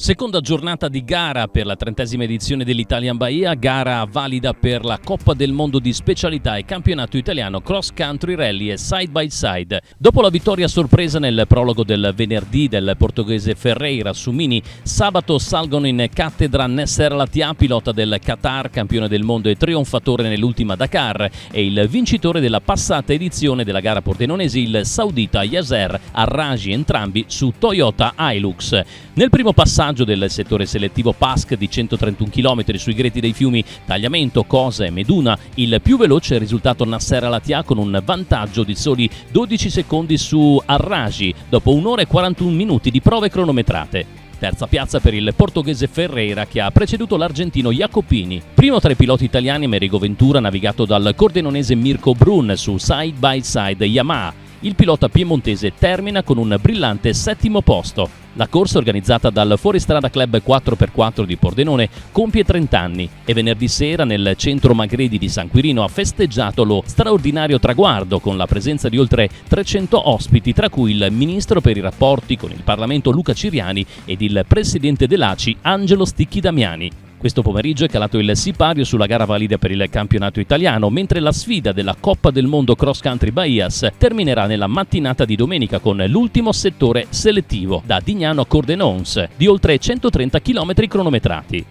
Seconda giornata di gara per la 30ª edizione dell'Italian Bahia, gara valida per la Coppa del Mondo di specialità e campionato italiano cross country rally e side by side. Dopo la vittoria sorpresa nel prologo del venerdì del portoghese Ferreira su Mini, sabato salgono in cattedra Nasser Al-Attiyah, pilota del Qatar, campione del mondo e trionfatore nell'ultima Dakar, e il vincitore della passata edizione della gara pordenonese, il saudita Yasser Al-Raji, entrambi su Toyota Hilux. Nel primo passaggio del settore selettivo PASC di 131 km sui gretti dei fiumi Tagliamento, Cosa e Meduna, il più veloce è risultato Nasser Al-Attiyah con un vantaggio di soli 12 secondi su Al-Raji dopo 1 ora e 41 minuti di prove cronometrate. Terza piazza per il portoghese Ferreira, che ha preceduto l'argentino Jacopini. Primo tra i piloti italiani Amerigo Ventura, navigato dal cordenonese Mirko Brun su side by side Yamaha. Il pilota piemontese termina con un brillante settimo posto. La corsa, organizzata dal Fuoristrada Club 4x4 di Pordenone, compie 30 anni e venerdì sera nel centro Magredi di San Quirino ha festeggiato lo straordinario traguardo con la presenza di oltre 300 ospiti, tra cui il ministro per i rapporti con il Parlamento Luca Ciriani ed il presidente dell'ACI Angelo Sticchi Damiani. Questo pomeriggio è calato il sipario sulla gara valida per il campionato italiano, mentre la sfida della Coppa del Mondo Cross Country Bahias terminerà nella mattinata di domenica con l'ultimo settore selettivo, da Dignano a Cordenons, di oltre 130 km cronometrati.